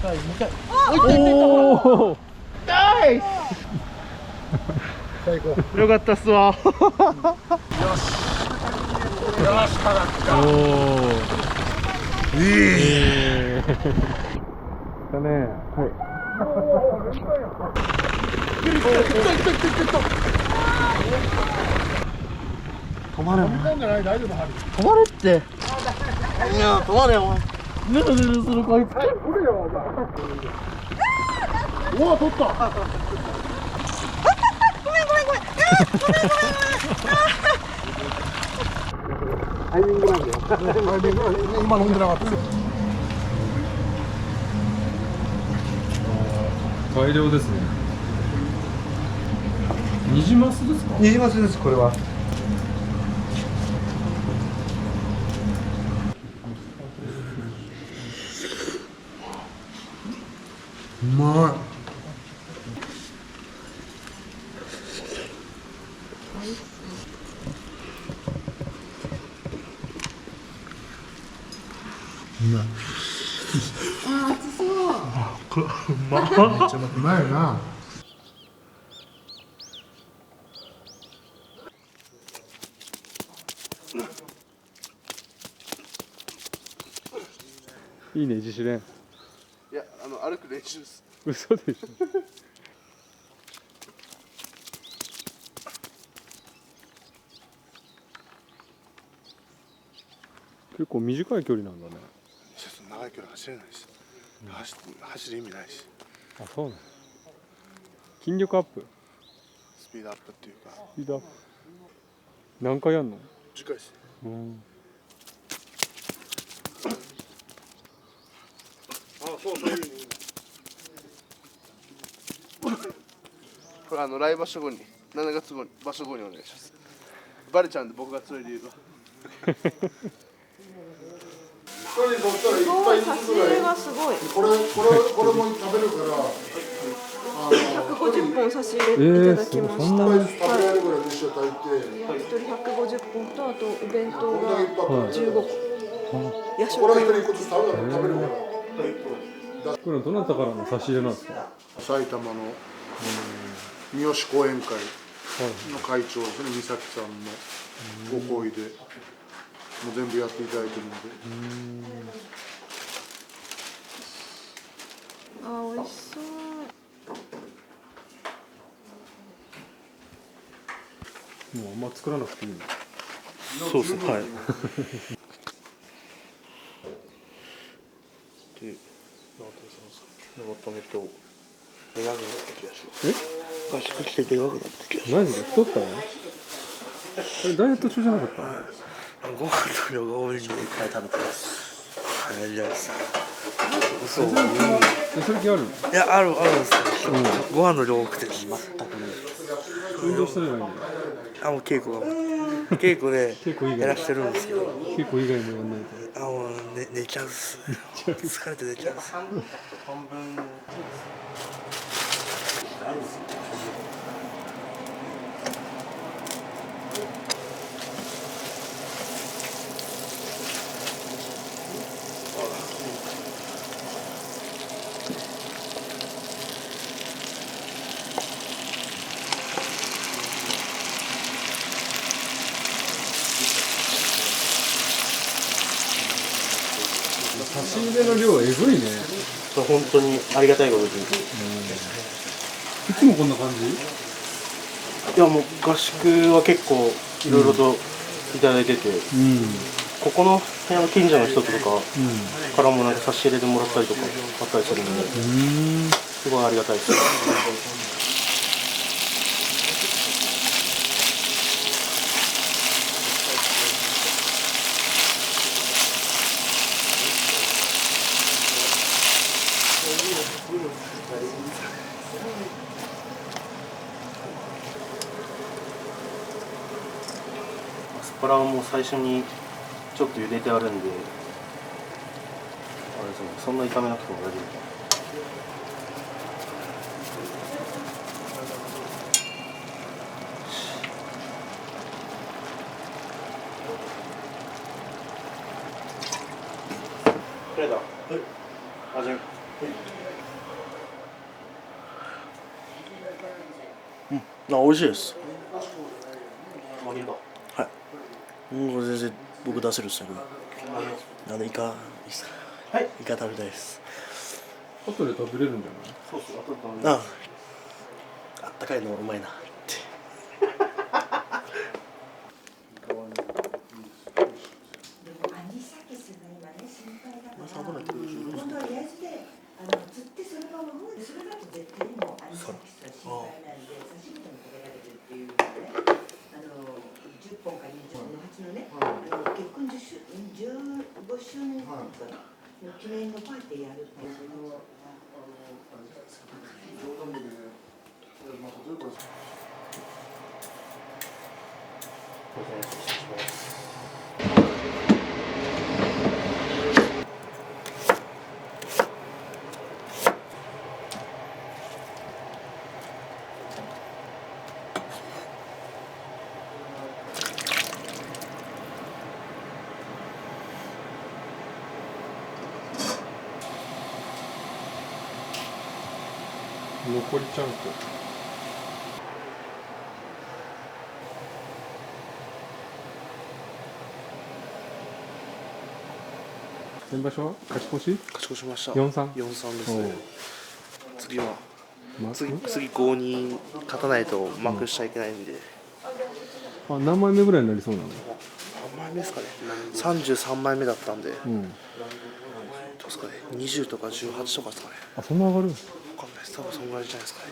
回2回。おおナイス。最高。よかったっすわ。よし。よし、かかった。おおいい。だね。はい。止まれ。止まれって。いや、止まれよ、お前。ぬるぬるするこいつ。おお、取った。ごめん。タイミングなんだよ。今飲んでなかった。大量ですね。ニジマスですか？ニジマスです、これは。うまい。うまい。あ、熱そう。うまい。うまいな。いいね、自主練。いや、歩く練習です。嘘でしょ。結構短い距離なんだね。長い距離走れないし、走る意味ないし。あ、そうなの。筋力アップ。スピードアップっていうか。スピードアップ。何回やんの10回です。うん。そういう意味。これ来場所後に、7月後に、場所後にお願いします。バレちゃうんで僕が強い理由が。すごい、差し入れがすごい。これも食べるから。150本差し入れいただきました。はい。1人150本と、あとお弁当が15個。夜食。これどなたからの差し入れなんですか？埼玉の三好講演会の会長ですね、美咲さんのご好意で、もう全部やっていただいてるので。あ、美味しそう。もうあんま作らなくていいの？そうですね、はい。で、長友と出なくなった気がします。合宿して出なくなった気がします。マジで太ったの？あれダイエット中じゃなかった？ご飯の量が多いんでいっぱい食べてます。はい、じゃあそれ気ある？いや、あるんですけど、ご飯の量多くて全くね。運動してないの？もう稽古でやらしてるんですけど、稽古以外もやんないと。もう寝ちゃうっす。疲れて寝ちゃうっす。差し入れの量えぐいね。本当にありがたいことです。いつもこんな感じ？いや、もう合宿は結構いろいろといただいてて、ここの部屋の近所の人とかからもなんか差し入れでもらったりとかあったりするので、すごいありがたいです。アスパラはもう最初にちょっと茹でてあるんで、あれですね、そんな炒めなくても大丈夫。これだ。はい。味。美味しいです。ありがとはい。これ全然僕出せるっすよ。イカいいっすか。はい。イカ食べたいです。後で食べれるんじゃない？そうそう、あと食べあったかいのうまいなって。記念のパーティーやるっていうのは残りちゃんこ。先場所は勝ち越し勝ち越しました。 4-3 4-3ですね。次はま次5に勝たないと幕下いけないんで、あ、何枚目ぐらいになりそうなの？何枚目ですかね。33枚目だったんで、どううん。ですかね、20とか18とかですかね。あ、そんな上がる？わかんないです。多分そんぐらいじゃないですかね。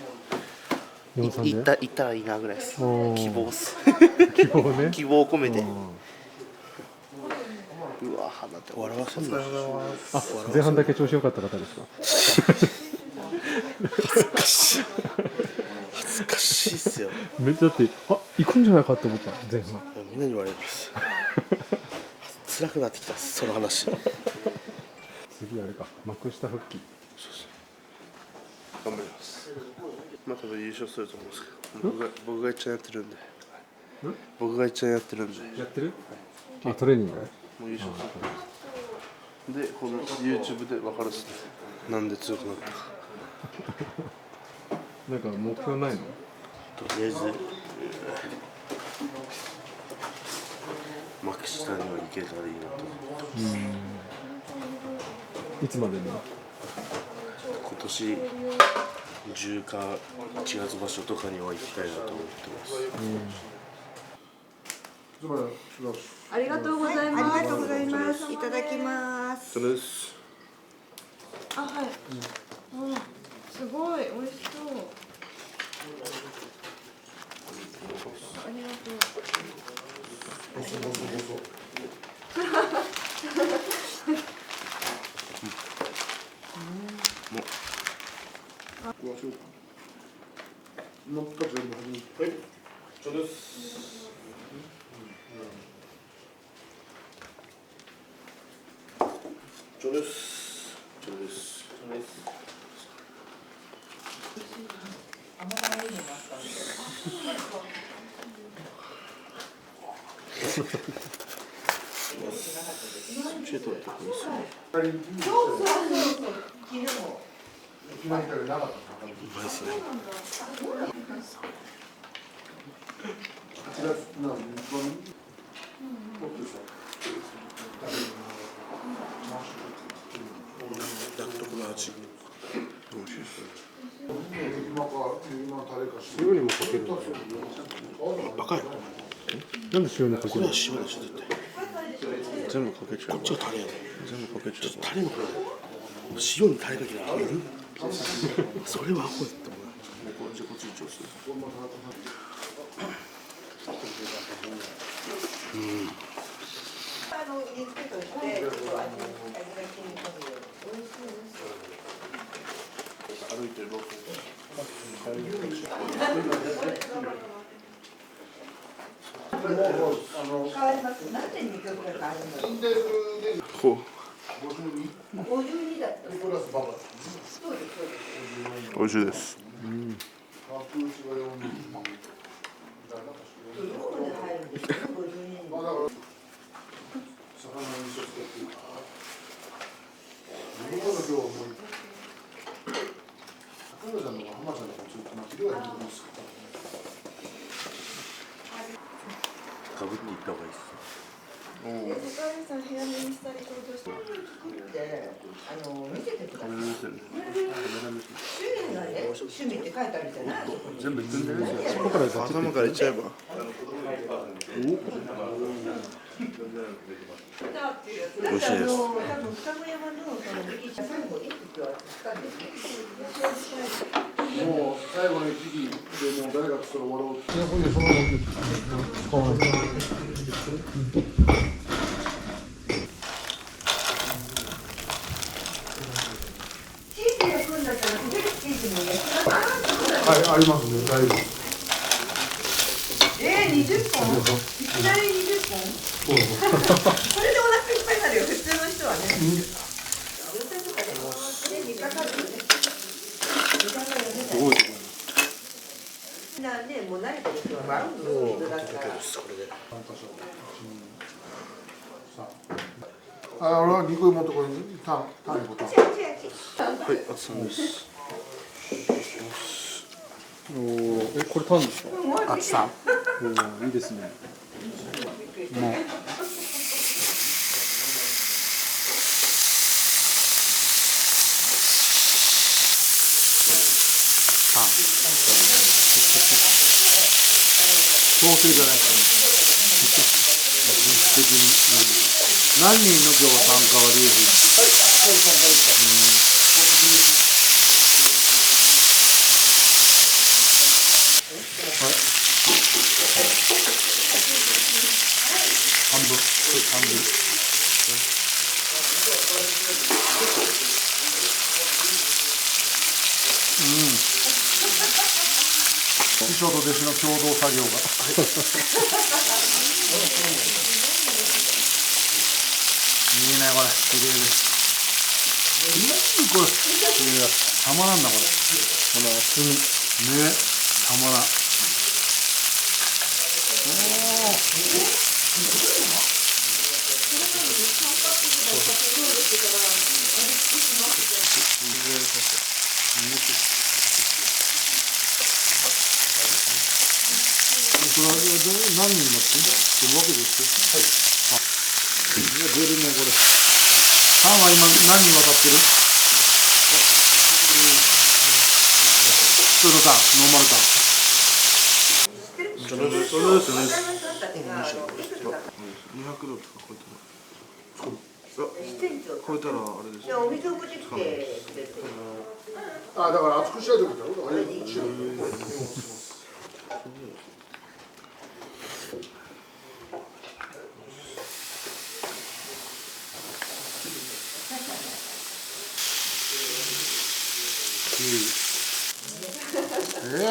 4-3で行ったらいいなぐらいです。おー希望っす。希望ね。希望を込めて。うんうわ、花って笑わせんな。あ、前半だけ調子良かった方ですか？恥ずかしい。恥ずかしいっすよ。めっちゃだって、あ、行くんじゃないかって思った前半。みんなに言われます。辛くなってきたっす、その話。次あれか、幕下復帰。頑張ります。まあ多分優勝すると思うんですけど、僕が一番やってるんで。僕が一番やってるんで。やってる？あ、トレーニング？もう優勝すると思います。で、この YouTube で分かるっすね。なんで強くなったか。なんか目標ないの？とりあえず、幕下には行けたらいいなと思ってます。いつまでに？今年10か1月場所とかには行きたいなと思ってます。ありがとうございます。ありがとうございます。いただきます。それです。あ、はい。すごい美味しそう。ありがとちょです。ちょです。教えといてください。うまいですね。独特の味。美味しいですね。塩にもかけるんだよ。バカや。なんで塩にかけるの？これは塩でしょ絶対。全部かけちゃう。こっちがタレやね。全部かけちゃう。タレの方。塩にタレかけるのいる？それはアホやったもんな。こっち一応する。歩いてる6分。こう。美味しいです。さん、ヘアメイスタに登場して。見せてください。趣味がね、趣味って書いてあるじゃない。全部組んでるんですよ。ここからガチッ頭からいっちゃえば。美味しいです。多分双子山のその右下最後に服は使ってもう最後の一時でもう誰がそれ終わろうって。チーズ焼くんだったらフレッシュチーズも焼きますか？はい、ありますね、だいぶ。 20本？いきなり20本？これでお腹いっぱいになるよ、普通の人はね。すごい。みんなね、もう慣れてる人は水だから。あ、俺は肉持ってこれ、タンにボタン。はい、あつさんです。おお、これタンですか？あつさん。おお、いいですね。もう。タン。ソーセージじゃないですかね。実質的に。何人の今日参加はリュウジ。半分。半分。師匠と弟子の共同作業が。いいね、これ。綺麗です。これ。いや、たまらんな、これ。この厚み。ね、たまらん。これは何人になってんの？分けてって。はい。出るね、これ。パンは今何人分かってる？普通のタン、ノーマルタン。それですね。200度とか超えてる。超えたらあれです。お水を送ってきてくれて。あ、だから熱くしないといけない。だから後ろ。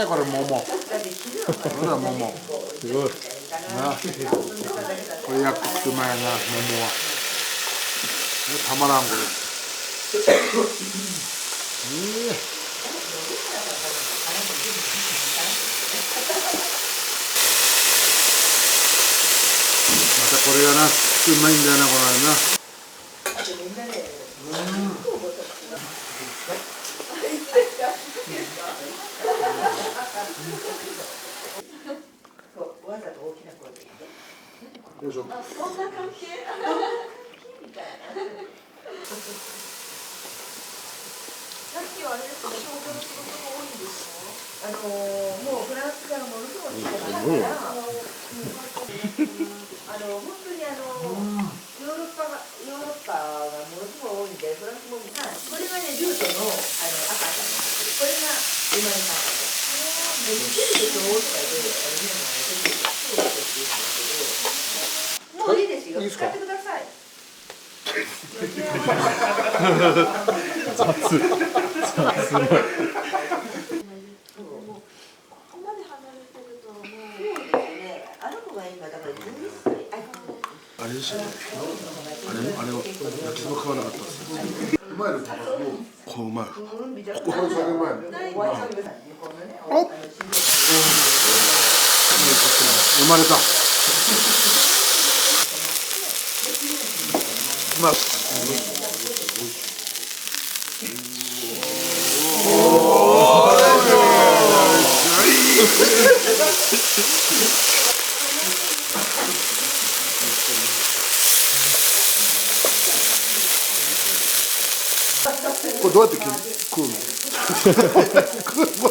これ桃。これは桃。すごい。な。これ焼くとうまいな、桃は。たまらんこれ。またこれがな、うまいんだよな、このあれな。わざと大きな声でよいしょ。そんな関係みたいな。さっきはあれですか、東京の仕事が多いんですか？もうフランスからものすごい来てますから、本当にヨーロッパがものすごい多いんで、フランスも、これがね、ルートの赤ちゃんです。これが生まれた赤ちゃん。似てるでしょとか言って、もういいですよ。使ってください。あの子が今だから11歳。あれですよね。あれを焼きそば買わなかったですよ。うまいです。こううまい。これそれうまい。生まれた。まあ。これどうやって食うの？食うの？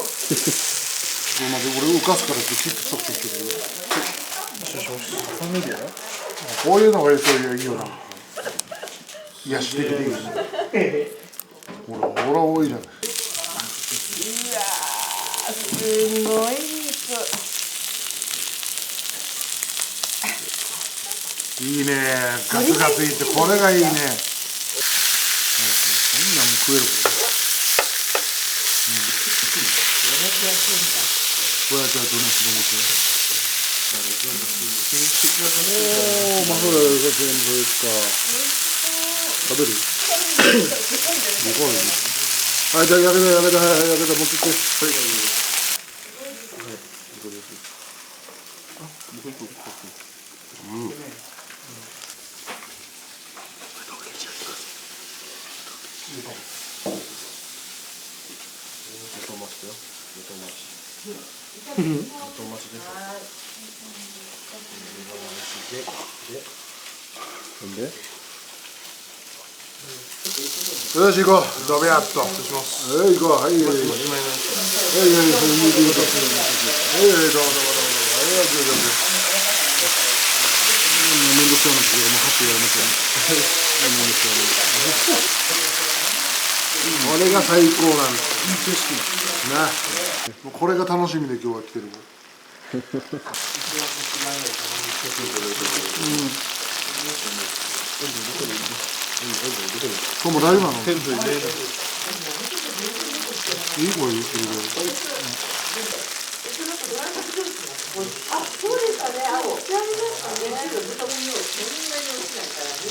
俺浮かすからって切ってそっとしてくれる。こういうのがいいよな。癒し的でいいよね。ほら多いじゃない。すごい肉。いいね。ガツガツいって、これがいいね。そんなもん食えるからね。こうやってやるとね、おー、まあそうだよ、全部そうですか。食べる？はい、じゃあ焼けた、焼けた、はい、焼けた、持ってって。はい。よし行こう、ドベアッと。はい、行こう、はい、はい、はい、はい、はい、どうも、どうも、どうも、めんどくさいなって、もうハッピーやめて。これが最高なんです。いい景色な。もうこれが楽しみで今日は来てる。これも大丈夫なの？いい声言ってるけど。あ、そうですかね。あ、おっしゃいましたね。豚もそんなに落ちないからね。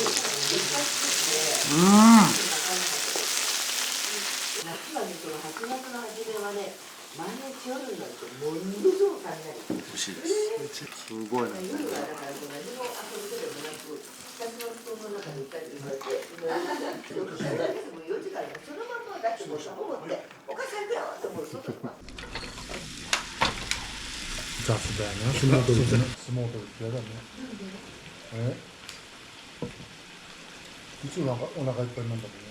夏はね、その8月の初めはね、毎日夜になるとものすごく雷。美味しいです。すごいな。夜はだから何も遊ぶこともなく、北島の布団の中にいたりとかして、4時からそのままだってもう思って、お母さん行くよって思う外に。雑だよね。相撲取りって嫌だね。いつもお腹いっぱいなんだもんね。